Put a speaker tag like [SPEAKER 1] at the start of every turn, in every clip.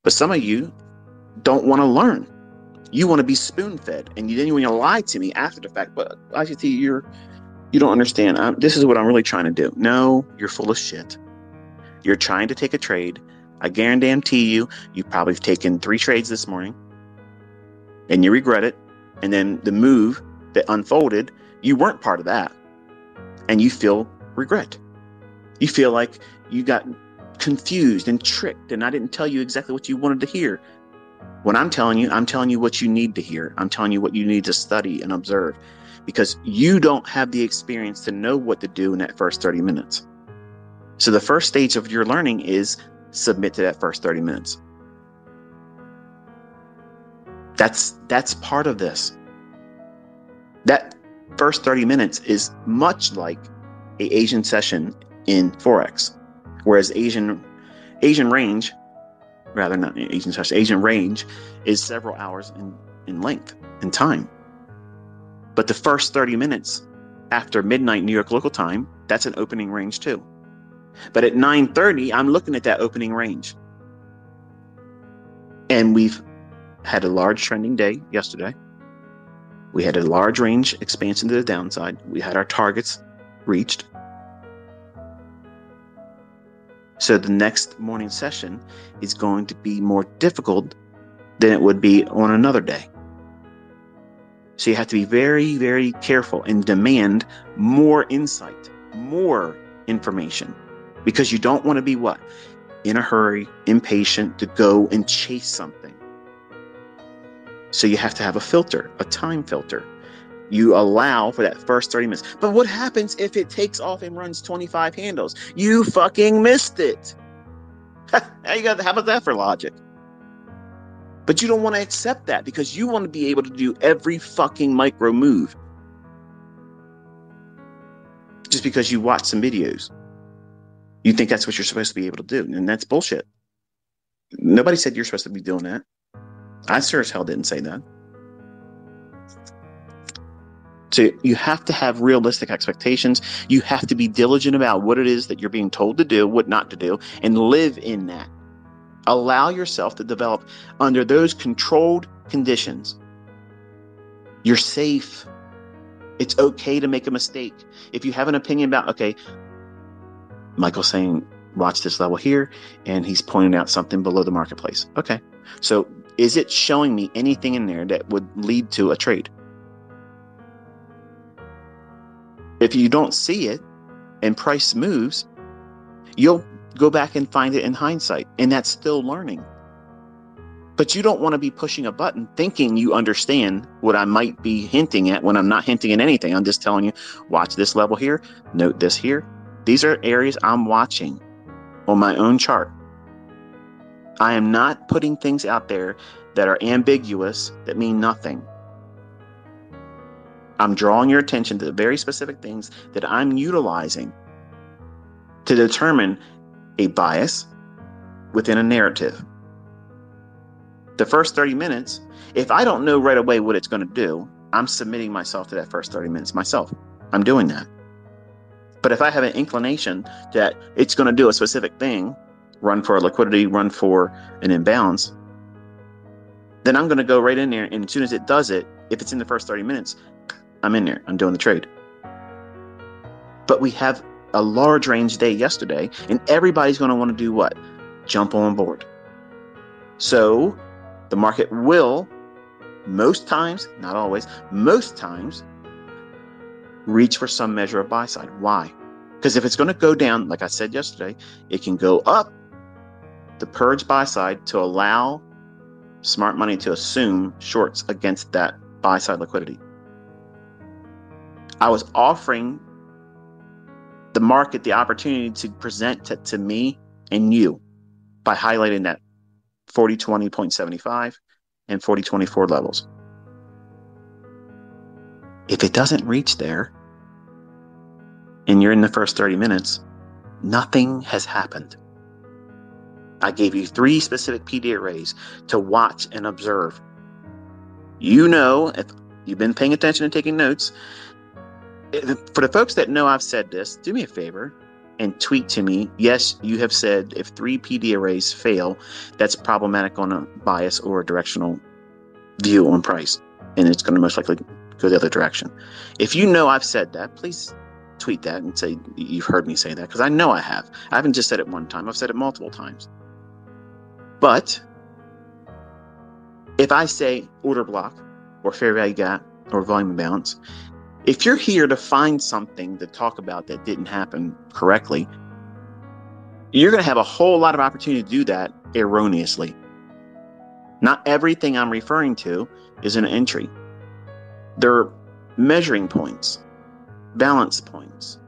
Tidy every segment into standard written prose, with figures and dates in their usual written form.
[SPEAKER 1] But some of you don't want to learn. You want to be spoon-fed, and then you want to lie to me after the fact. But ICT, you don't understand. This is what I'm really trying to do. No, you're full of shit. You're trying to take a trade. I guarantee you've probably taken 3 trades this morning, and you regret it. And then the move that unfolded, you weren't part of that, and you feel regret. You feel like you got confused and tricked, and I didn't tell you exactly what you wanted to hear. When I'm telling you what you need to hear. I'm telling you what you need to study and observe, because you don't have the experience to know what to do in that first 30 minutes. So the first stage of your learning is submit to that first 30 minutes. That's part of this. That first 30 minutes is much like an Asian session in forex, whereas Asian range, rather not Asian session, Asian range is several hours in length and time. But the first 30 minutes after midnight New York local time, that's an opening range too. But at 9:30, I'm looking at that opening range. And we've had a large trending day yesterday. We had a large range expansion to the downside. We had our targets reached. So the next morning session is going to be more difficult than it would be on another day. So you have to be very, very careful and demand more insight, more information, because you don't want to be what? In a hurry, impatient to go and chase something. So you have to have a filter, a time filter. You allow for that first 30 minutes. But what happens if it takes off and runs 25 handles? You fucking missed it. How about that for logic? But you don't want to accept that, because you want to be able to do every fucking micro move. Just because you watch some videos. You think that's what you're supposed to be able to do. And that's bullshit. Nobody said you're supposed to be doing that. I sure as hell didn't say that. So you have to have realistic expectations. You have to be diligent about what it is that you're being told to do, what not to do, and live in that. Allow yourself to develop under those controlled conditions. You're safe. It's okay to make a mistake. If you have an opinion about, okay, Michael's saying, watch this level here, and he's pointing out something below the marketplace. Okay. So is it showing me anything in there that would lead to a trade? If you don't see it and price moves, you'll go back and find it in hindsight, and that's still learning. But you don't want to be pushing a button thinking you understand what I might be hinting at when I'm not hinting at anything. I'm just telling you, watch this level here, note this here. These are areas I'm watching on my own chart. I am not putting things out there that are ambiguous, that mean nothing. I'm drawing your attention to the very specific things that I'm utilizing to determine a bias within a narrative. The first 30 minutes, if I don't know right away what it's going to do, I'm submitting myself to that first 30 minutes myself. I'm doing that. But if I have an inclination that it's going to do a specific thing, run for a liquidity, run for an imbalance, then I'm going to go right in there. And as soon as it does it, if it's in the first 30 minutes, I'm in there. I'm doing the trade. But we have a large range day yesterday, and everybody's going to want to do what? Jump on board. So the market will, most times, not always, most times, reach for some measure of buy side. Why? Because if it's going to go down, like I said yesterday, it can go up the purge buy side to allow smart money to assume shorts against that buy side liquidity. I was offering the market the opportunity to present to me and you by highlighting that 4020.75 and 4024 levels. If it doesn't reach there and you're in the first 30 minutes, nothing has happened. I gave you 3 specific PD arrays to watch and observe. You know, if you've been paying attention and taking notes, for the folks that know I've said this, do me a favor. and tweet to me, yes, you have said if 3 PD arrays fail, that's problematic on a bias or a directional view on price, and it's going to most likely go the other direction. If you know I've said that, please tweet that and say you've heard me say that, because I know I have. I haven't just said it one time, I've said it multiple times. But if I say order block or fair value gap or volume imbalance, if you're here to find something to talk about that didn't happen correctly, you're going to have a whole lot of opportunity to do that erroneously. Not everything I'm referring to is an entry. There are measuring points, balance points,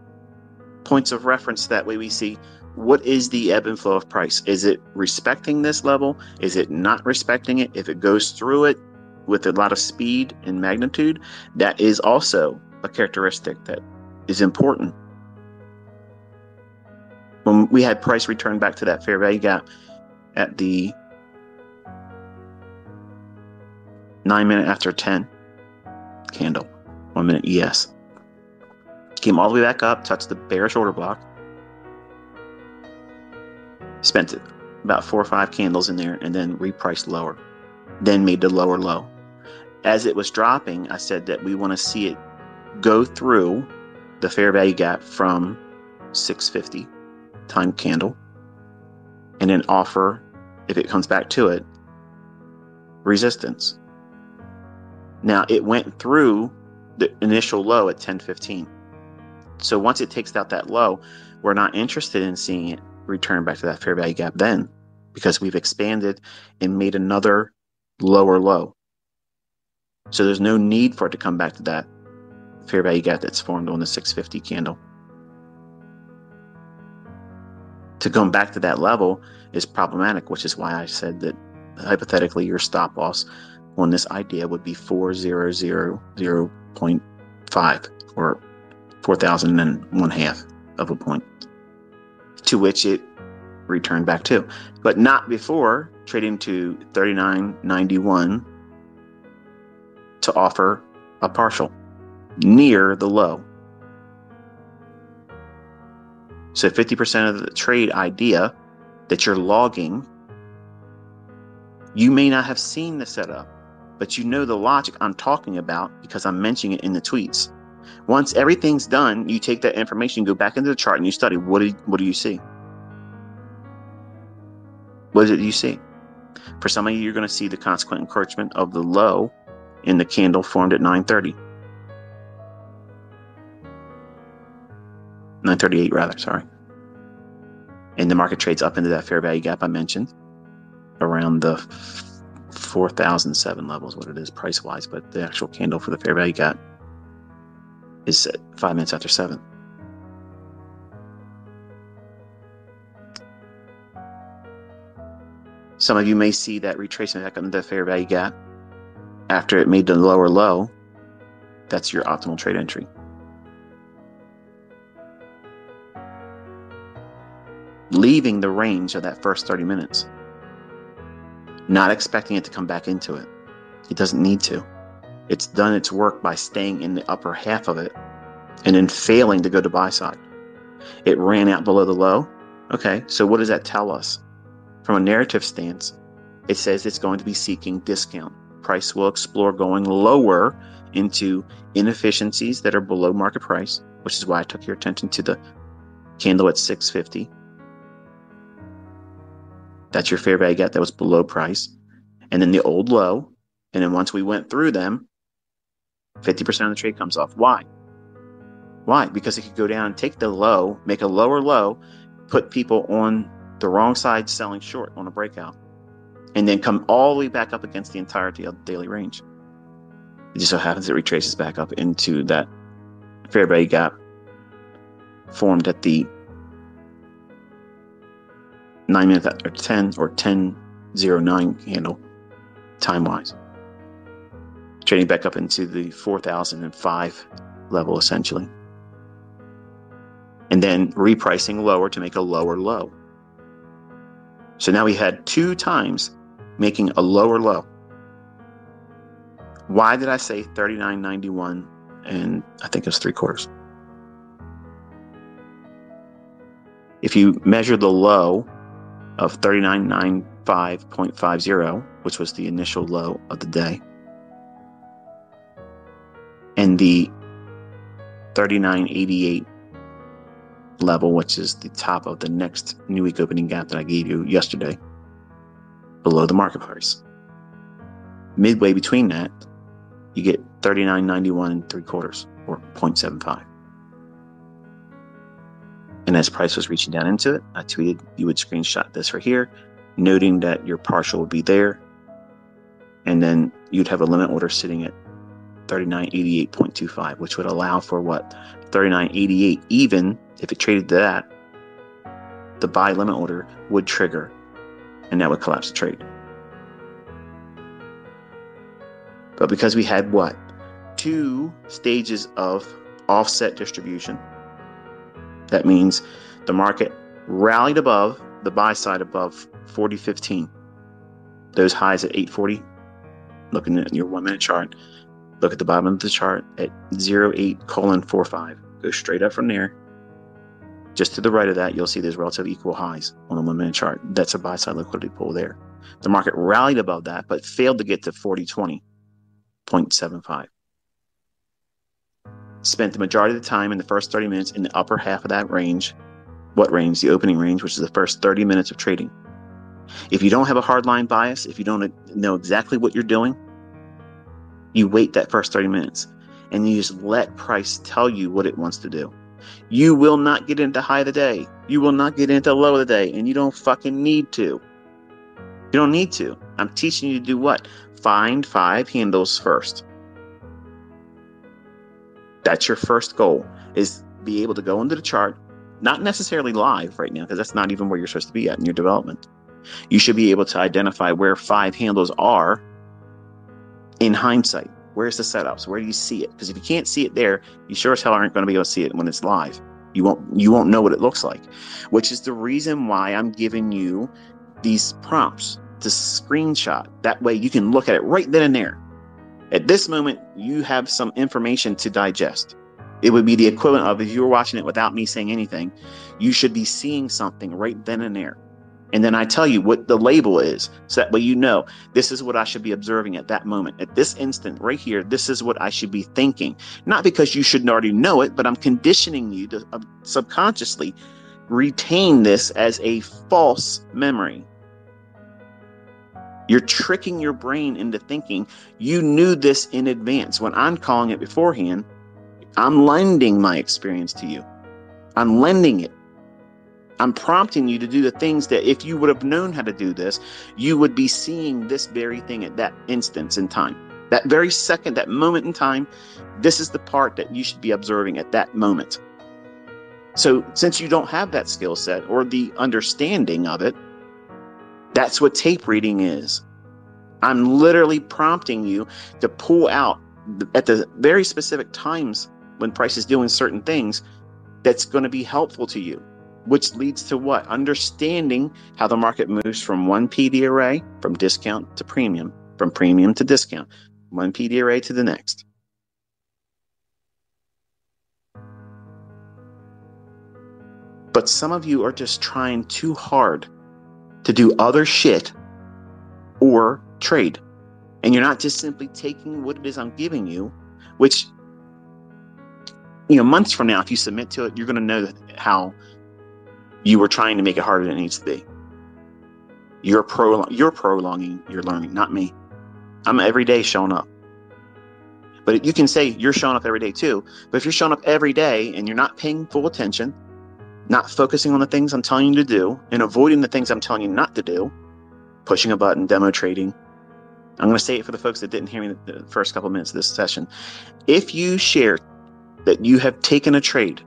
[SPEAKER 1] points of reference. That way we see what is the ebb and flow of price. Is it respecting this level? Is it not respecting it? If it goes through it with a lot of speed and magnitude, that is also a characteristic that is important. When we had price return back to that fair value gap at the 9 minute after 10 candle, 1 minute ES, came all the way back up, touched the bearish order block, spent about 4 or 5 candles in there, and then repriced lower, then made the lower low. As it was dropping, I said that we want to see it go through the fair value gap from 650 time candle, and then offer, if it comes back to it, resistance. Now it went through the initial low at 1015. So once it takes out that low, we're not interested in seeing it return back to that fair value gap then, because we've expanded and made another lower low. So there's no need for it to come back to that fair value gap that's formed on the 650 candle. To come back to that level is problematic, which is why I said that hypothetically your stop loss on this idea would be 4000.5 or 4,001/2 of a point, to which it returned back to, but not before trading to 39.91 to offer a partial near the low. So 50% of the trade idea that you're logging, you may not have seen the setup, but you know the logic I'm talking about because I'm mentioning it in the tweets. Once everything's done, you take that information, go back into the chart, and you study. What do you see? What is it you see? For some of you, you're going to see the consequent encroachment of the low in the candle formed at 9:30. 9:38 rather, sorry. And the market trades up into that fair value gap I mentioned, around the 4,007 levels, what it is price-wise, but the actual candle for the fair value gap is at 5 minutes after 7. Some of you may see that retracement back into the fair value gap after it made the lower low. That's your optimal trade entry. Leaving the range of that first 30 minutes. Not expecting it to come back into it. It doesn't need to. It's done its work by staying in the upper half of it and then failing to go to buy side. It ran out below the low. Okay, so what does that tell us? From a narrative stance, it says it's going to be seeking discount. Price will explore going lower into inefficiencies that are below market price, which is why I took your attention to the candle at 650. That's your fair value gap that was below price. And then the old low. And then once we went through them, 50% of the trade comes off. Why? Why? Because it could go down and take the low, make a lower low, put people on the wrong side selling short on a breakout, and then come all the way back up against the entirety of the daily range. It just so happens it retraces back up into that fair value gap formed at the 9 minutes after 10 or 10:09 candle time wise, trading back up into the 4,005 level essentially, and then repricing lower to make a lower low. So now we had 2 times making a lower low. Why did I say 39.91 and I think it was 3/4? If you measure the low of 3995.50, which was the initial low of the day, and the 3988 level, which is the top of the next new week opening gap that I gave you yesterday, below the market price. Midway between that, you get 39.91 3/4 or 0.75. And as price was reaching down into it, I tweeted you would screenshot this right here, noting that your partial would be there, and then you'd have a limit order sitting at 3988.25, which would allow for what? 3988. Even if it traded to that, the buy limit order would trigger, and that would collapse the trade. But because we had what? 2 stages of offset distribution. That means the market rallied above the buy side above 40.15. Those highs at 840. Looking at your 1 minute chart, look at the bottom of the chart at 08:45. Go straight up from there. Just to the right of that, you'll see there's relatively equal highs on the 1 minute chart. That's a buy side liquidity pool there. The market rallied above that, but failed to get to 40.20.75. Spent the majority of the time in the first 30 minutes in the upper half of that range. What range? The opening range, which is the first 30 minutes of trading. If you don't have a hardline bias, if you don't know exactly what you're doing, you wait that first 30 minutes and you just let price tell you what it wants to do. You will not get into high of the day. You will not get into low of the day, and you don't fucking need to. You don't need to. I'm teaching you to do what? Find 5 handles first. That's your first goal, is be able to go into the chart, not necessarily live right now, because that's not even where you're supposed to be at in your development. You should be able to identify where 5 handles are in hindsight. Where's the setups? Where do you see it? Because if you can't see it there, you sure as hell aren't going to be able to see it when it's live. You won't know what it looks like, which is the reason why I'm giving you these prompts to screenshot. That way you can look at it right then and there. At this moment, you have some information to digest. It would be the equivalent of, if you were watching it without me saying anything, you should be seeing something right then and there. And then I tell you what the label is, so that way you know this is what I should be observing at that moment. At this instant right here, this is what I should be thinking. Not because you should already know it, but I'm conditioning you to subconsciously retain this as a false memory. You're tricking your brain into thinking you knew this in advance. When I'm calling it beforehand, I'm lending my experience to you. I'm lending it. I'm prompting you to do the things that if you would have known how to do this, you would be seeing this very thing at that instance in time. That very second, that moment in time, this is the part that you should be observing at that moment. So since you don't have that skill set or the understanding of it, that's what tape reading is. I'm literally prompting you to pull out at the very specific times when price is doing certain things that's going to be helpful to you, which leads to what? Understanding how the market moves from one PD array, from discount to premium, from premium to discount, one PD array to the next. But some of you are just trying too hard to do other shit or trade. And you're not just simply taking what it is I'm giving you, which, months from now, if you submit to it, you're going to know how you were trying to make it harder than it needs to be. You're prolonging your learning, not me. I'm every day showing up. But you can say you're showing up every day too. But if you're showing up every day and you're not paying full attention, not focusing on the things I'm telling you to do, and avoiding the things I'm telling you not to do, pushing a button, demo trading. I'm going to say it for the folks that didn't hear me the first couple of minutes of this session. If you share that you have taken a trade,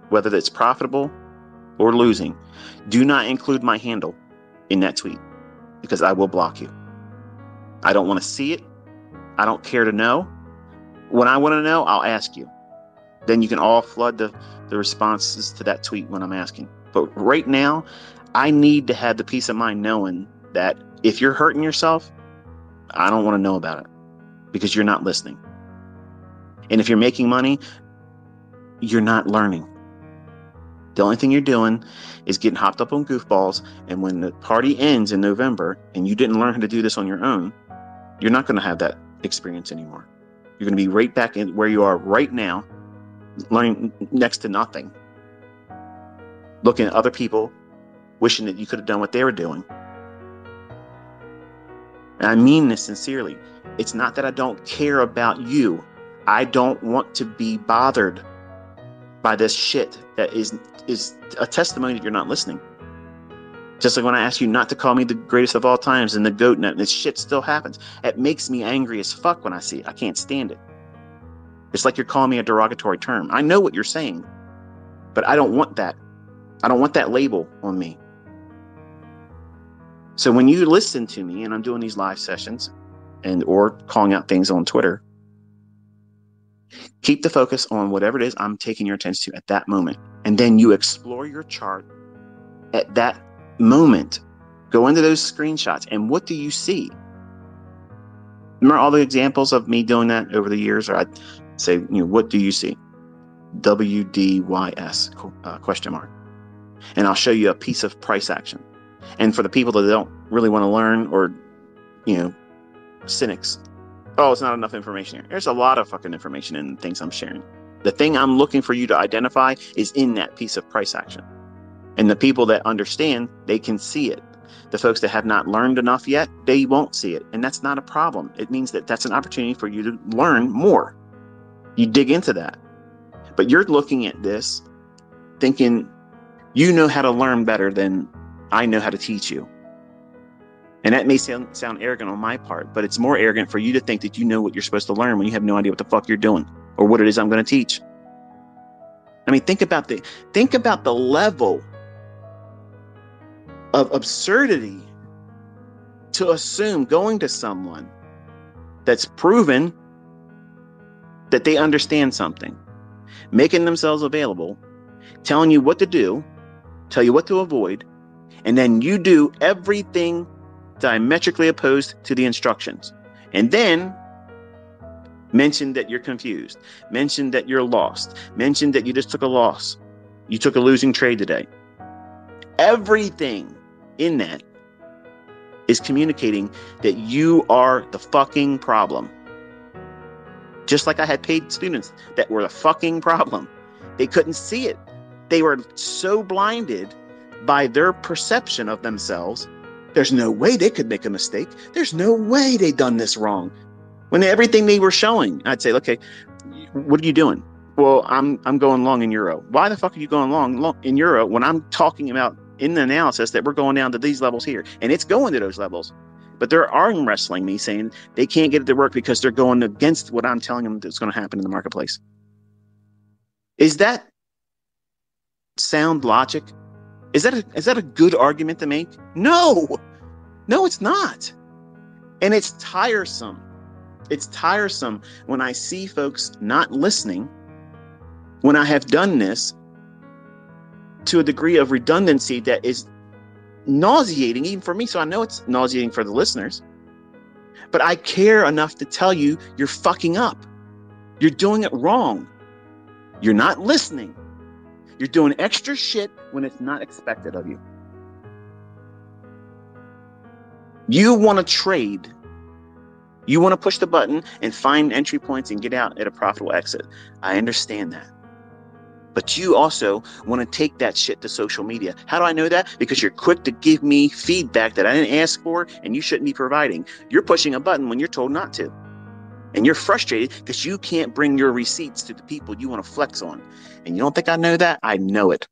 [SPEAKER 1] whether that's profitable or losing, do not include my handle in that tweet, because I will block you. I don't want to see it. I don't care to know. When I want to know, I'll ask you. Then you can all flood the responses to that tweet when I'm asking. But right now, I need to have the peace of mind knowing that if you're hurting yourself, I don't want to know about it, because you're not listening. And if you're making money, you're not learning. The only thing you're doing is getting hopped up on goofballs. And when the party ends in November and you didn't learn how to do this on your own, you're not going to have that experience anymore. You're going to be right back in where you are right now, learning next to nothing, looking at other people, wishing that you could have done what they were doing. And I mean this sincerely. It's not that I don't care about you. I don't want to be bothered by this shit that is a testimony that you're not listening. Just like when I ask you not to call me the greatest of all times and the goat, and this shit still happens. It makes me angry as fuck when I see it. I can't stand it. It's like you're calling me a derogatory term. I know what you're saying, but I don't want that. I don't want that label on me. So when you listen to me and I'm doing these live sessions or calling out things on Twitter, keep the focus on whatever it is I'm taking your attention to at that moment. And then you explore your chart at that moment. Go into those screenshots and what do you see? Remember all the examples of me doing that over the years? Or I'd say, what do you see? WDYS question mark. And I'll show you a piece of price action. And for the people that don't really want to learn, or, cynics, oh, it's not enough information here. There's a lot of fucking information in the things I'm sharing. The thing I'm looking for you to identify is in that piece of price action. And the people that understand, they can see it. The folks that have not learned enough yet, they won't see it. And that's not a problem. It means that that's an opportunity for you to learn more. You dig into that. But you're looking at this thinking you know how to learn better than I know how to teach you. And that may sound arrogant on my part, but it's more arrogant for you to think that you know what you're supposed to learn when you have no idea what the fuck you're doing or what it is I'm going to teach. I mean, think about the level of absurdity to assume going to someone that's proven that they understand something, making themselves available, telling you what to do, tell you what to avoid, and then you do everything diametrically opposed to the instructions. And then mention that you're confused, mention that you're lost, mention that you just took a loss. You took a losing trade today. Everything in that is communicating that you are the fucking problem. Just like I had paid students that were the fucking problem. They couldn't see it. They were so blinded by their perception of themselves. There's no way they could make a mistake. There's no way they done this wrong. When everything they were showing, I'd say, okay, what are you doing? Well, I'm going long in euro. Why the fuck are you going long in euro when I'm talking about in the analysis that we're going down to these levels here? And it's going to those levels. But they're arm wrestling me, saying they can't get it to work because they're going against what I'm telling them that's going to happen in the marketplace. Is that sound logic? Is that a good argument to make? No, it's not. And it's tiresome. It's tiresome when I see folks not listening, when I have done this to a degree of redundancy that is nauseating even for me. So I know it's nauseating for the listeners, but I care enough to tell you you're fucking up. You're doing it wrong. You're not listening. You're doing extra shit when it's not expected of you. You want to trade. You want to push the button and find entry points and get out at a profitable exit. I understand that. But you also want to take that shit to social media. How do I know that? Because you're quick to give me feedback that I didn't ask for and you shouldn't be providing. You're pushing a button when you're told not to. And you're frustrated because you can't bring your receipts to the people you want to flex on. And you don't think I know that? I know it.